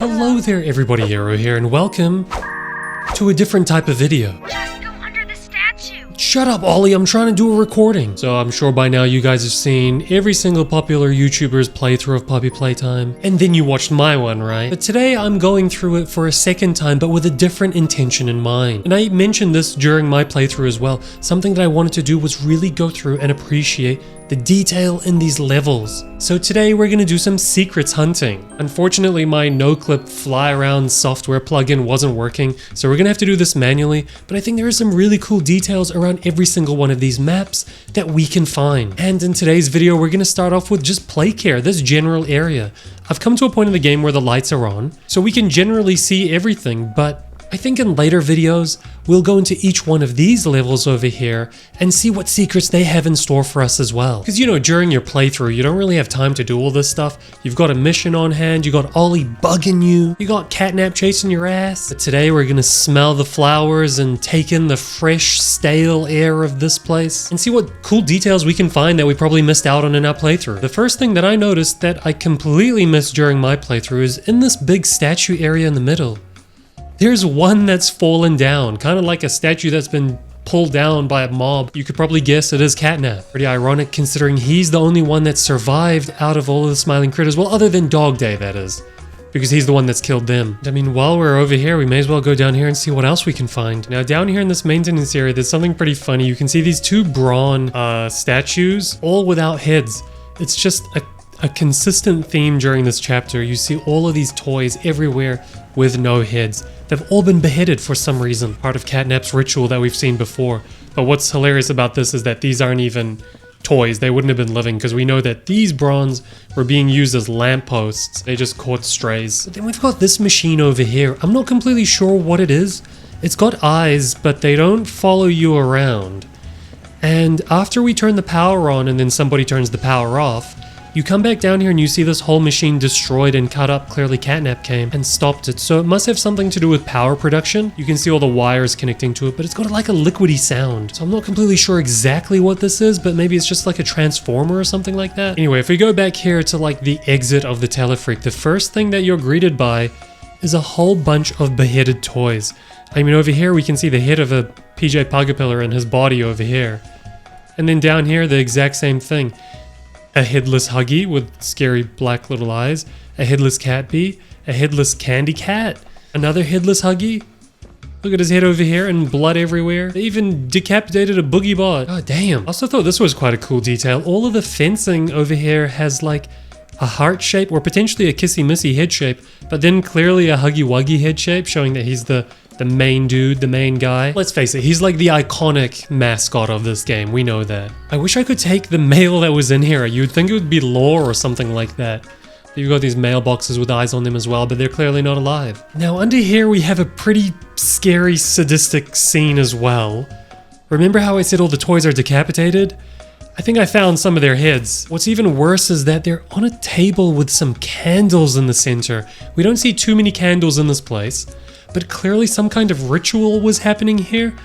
Hello there everybody, Aero here, and welcome to a different type of video. Just go under the statue. Shut up, Ollie, I'm trying to do a recording. So I'm sure by now you guys have seen every single popular YouTuber's playthrough of Puppy Playtime, and then you watched my one, right? But today I'm going through it for a second time, but with a different intention in mind. And I mentioned this during my playthrough as well. Something that I wanted to do was really go through and appreciate the detail in these levels. So today we're gonna do some secrets hunting. Unfortunately, my no-clip fly around software plugin wasn't working, so we're gonna have to do this manually, but I think there are some really cool details around every single one of these maps that we can find. And in today's video, we're gonna start off with just PlayCare, this general area. I've come to a point in the game where the lights are on, so we can generally see everything, but I think in later videos, we'll go into each one of these levels over here and see what secrets they have in store for us as well. Because you know, during your playthrough, you don't really have time to do all this stuff. You've got a mission on hand, you got Ollie bugging you, you got Catnap chasing your ass. But today we're gonna smell the flowers and take in the fresh, stale air of this place and see what cool details we can find that we probably missed out on in our playthrough. The first thing that I noticed that I completely missed during my playthrough is in this big statue area in the middle. There's one that's fallen down, kind of like a statue that's been pulled down by a mob. You could probably guess it is Catnap. Pretty ironic considering he's the only one that survived out of all of the smiling critters. Well, other than Dog Day, that is. Because he's the one that's killed them. I mean, while we're over here, we may as well go down here and see what else we can find. Now, down here in this maintenance area, there's something pretty funny. You can see these two brawn statues, all without heads. It's just a consistent theme during this chapter. You see all of these toys everywhere with no heads. They've all been beheaded for some reason, part of Catnap's ritual that we've seen before. But what's hilarious about this is that these aren't even toys. They wouldn't have been living because we know that these bronze were being used as lampposts. They just caught strays. But then we've got this machine over here. I'm not completely sure what it is. It's got eyes, but they don't follow you around. And after we turn the power on and then somebody turns the power off, you come back down here and you see this whole machine destroyed and cut up. Clearly Catnap came and stopped it. So it must have something to do with power production. You can see all the wires connecting to it, but it's got like a liquidy sound. So I'm not completely sure exactly what this is, but maybe it's just like a transformer or something like that. Anyway, if we go back here to like the exit of the Telefreak, the first thing that you're greeted by is a whole bunch of beheaded toys. I mean, over here we can see the head of a PJ Pugapillar and his body over here. And then down here, the exact same thing. A headless Huggy with scary black little eyes, a headless Catbee, a headless Candy Cat, another headless Huggy. Look at his head over here and blood everywhere. They even decapitated a Boogie Bot. Oh damn. I also thought this was quite a cool detail. All of the fencing over here has like a heart shape or potentially a Kissy Missy head shape, but then clearly a Huggy Wuggy head shape, showing that he's the main dude, the main guy. Let's face it, he's like the iconic mascot of this game, we know that. I wish I could take the mail that was in here. You'd think it would be lore or something like that. You've got these mailboxes with eyes on them as well, but they're clearly not alive. Now under here we have a pretty scary, sadistic scene as well. Remember how I said all the toys are decapitated? I think I found some of their heads. What's even worse is that they're on a table with some candles in the center. We don't see too many candles in this place, but clearly some kind of ritual was happening here.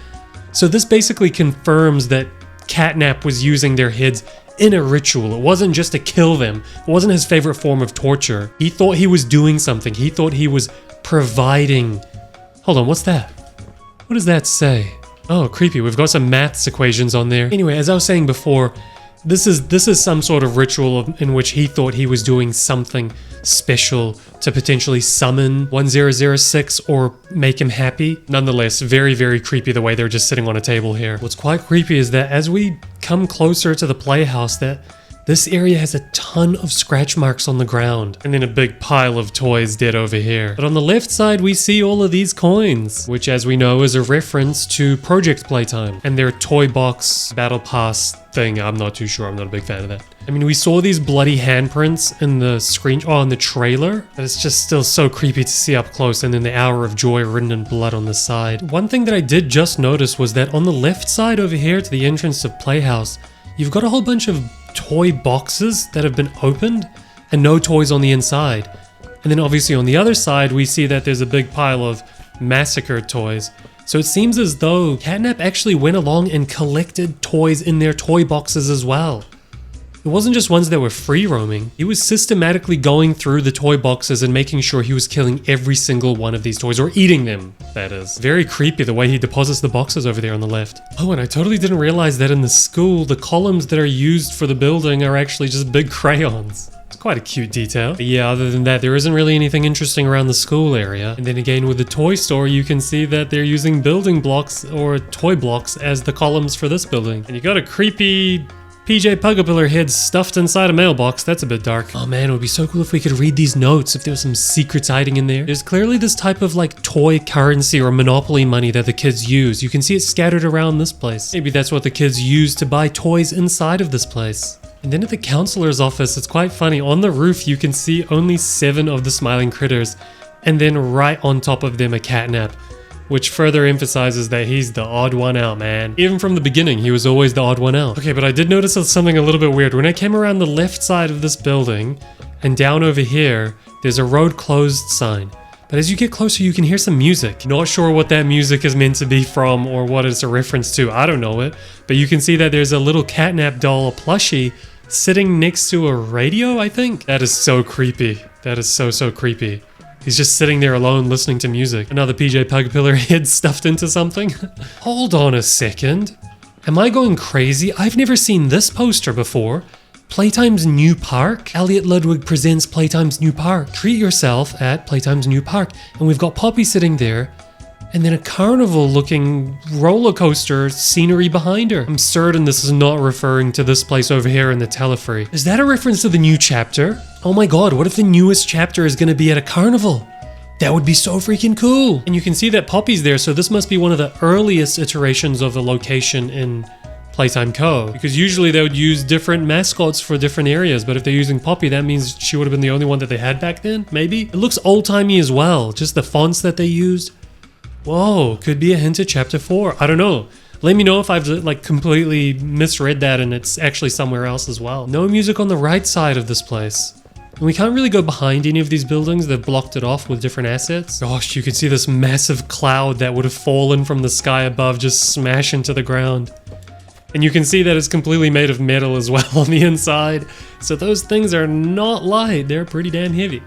So this basically confirms that Catnap was using their heads in a ritual. It wasn't just to kill them. It wasn't his favorite form of torture. He thought he was doing something. He thought he was providing. Hold on, what's that? What does that say? Oh, creepy. We've got some maths equations on there. Anyway, as I was saying before, this is some sort of ritual in which he thought he was doing something special to potentially summon 1006 or make him happy. Nonetheless, very, very creepy the way they're just sitting on a table here. What's quite creepy is that as we come closer to the playhouse, that this area has a ton of scratch marks on the ground, and then a big pile of toys dead over here. But on the left side, we see all of these coins, which as we know is a reference to Project Playtime and their toy box battle pass thing. I'm not too sure, I'm not a big fan of that. I mean, we saw these bloody handprints in the in the trailer, but it's just still so creepy to see up close, and then the hour of joy written in blood on the side. One thing that I did just notice was that on the left side over here to the entrance of Playhouse, you've got a whole bunch of toy boxes that have been opened and no toys on the inside. And then obviously on the other side, we see that there's a big pile of massacred toys. So it seems as though Catnap actually went along and collected toys in their toy boxes as well. It wasn't just ones that were free roaming. He was systematically going through the toy boxes and making sure he was killing every single one of these toys, or eating them, that is. Very creepy the way he deposits the boxes over there on the left. Oh, and I totally didn't realize that in the school, the columns that are used for the building are actually just big crayons. It's quite a cute detail. But yeah, other than that, there isn't really anything interesting around the school area. And then again, with the toy store, you can see that they're using building blocks or toy blocks as the columns for this building. And you got a creepy PJ Pugapillar head stuffed inside a mailbox. That's a bit dark. Oh man, it would be so cool if we could read these notes, if there was some secrets hiding in there. There's clearly this type of like toy currency or monopoly money that the kids use. You can see it scattered around this place. Maybe that's what the kids use to buy toys inside of this place. And then at the counselor's office, it's quite funny. On the roof, you can see only 7 of the smiling critters, and then right on top of them a catnap, which further emphasizes that he's the odd one out, man. Even from the beginning, he was always the odd one out. Okay, but I did notice something a little bit weird. When I came around the left side of this building, and down over here, there's a road closed sign. But as you get closer, you can hear some music. Not sure what that music is meant to be from or what it's a reference to. I don't know it. But you can see that there's a little catnap doll, a plushie, sitting next to a radio, I think? That is so creepy. That is so creepy. He's just sitting there alone listening to music. Another PJ Pugapillar head stuffed into something. Hold on a second. Am I going crazy? I've never seen this poster before. Playtime's new park? Elliot Ludwig presents Playtime's new park. Treat yourself at Playtime's new park. And we've got Poppy sitting there. And then a carnival looking roller coaster scenery behind her. I'm certain this is not referring to this place over here in the telefree. Is that a reference to the new chapter? Oh my god, what if the newest chapter is gonna be at a carnival? That would be so freaking cool. And you can see that Poppy's there, so this must be one of the earliest iterations of a location in Playtime Co. Because usually they would use different mascots for different areas, but if they're using Poppy, that means she would have been the only one that they had back then, maybe? It looks old-timey as well, just the fonts that they used. Whoa, could be a hint at chapter 4. I don't know. Let me know if I've like completely misread that and it's actually somewhere else as well. No music on the right side of this place. And we can't really go behind any of these buildings. They've blocked it off with different assets. Gosh, you can see this massive cloud that would have fallen from the sky above just smash into the ground. And you can see that it's completely made of metal as well on the inside. So those things are not light. They're pretty damn heavy.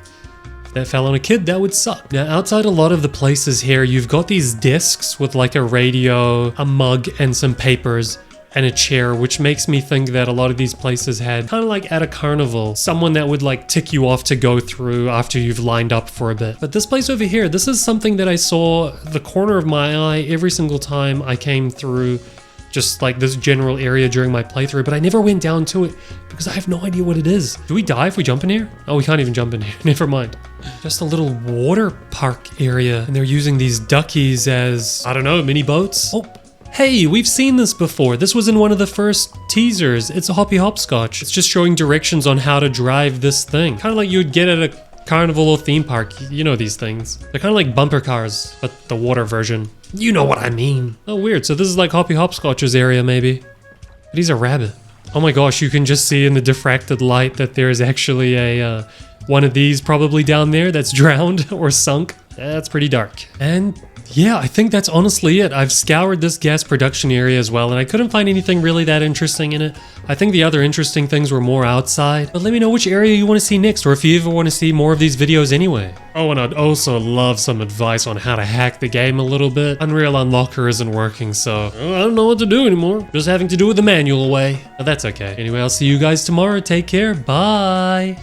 That fell on a kid, that would suck. Now, outside a lot of the places here, you've got these desks with like a radio, a mug, and some papers, and a chair, which makes me think that a lot of these places had, kind of like at a carnival, someone that would like tick you off to go through after you've lined up for a bit. But this place over here, this is something that I saw the corner of my eye every single time I came through just like this general area during my playthrough, but I never went down to it because I have no idea what it is. Do we die if we jump in here? Oh, we can't even jump in here. Never mind. Just a little water park area, and they're using these duckies as, I don't know, mini boats? Oh, hey, we've seen this before. This was in one of the first teasers. It's a hoppy hopscotch. It's just showing directions on how to drive this thing. Kind of like you'd get at a carnival or theme park. You know these things. They're kind of like bumper cars, but the water version. You know what I mean. Oh, weird. So this is like Hoppy Hopscotch's area, maybe. But he's a rabbit. Oh my gosh, you can just see in the diffracted light that there's actually a one of these probably down there that's drowned or sunk. That's pretty dark. And yeah, I think that's honestly it. I've scoured this gas production area as well, and I couldn't find anything really that interesting in it. I think the other interesting things were more outside. But let me know which area you want to see next, or if you ever want to see more of these videos anyway. Oh, and I'd also love some advice on how to hack the game a little bit. Unreal Unlocker isn't working, so I don't know what to do anymore. Just having to do it the manual way. But that's okay. Anyway, I'll see you guys tomorrow. Take care. Bye.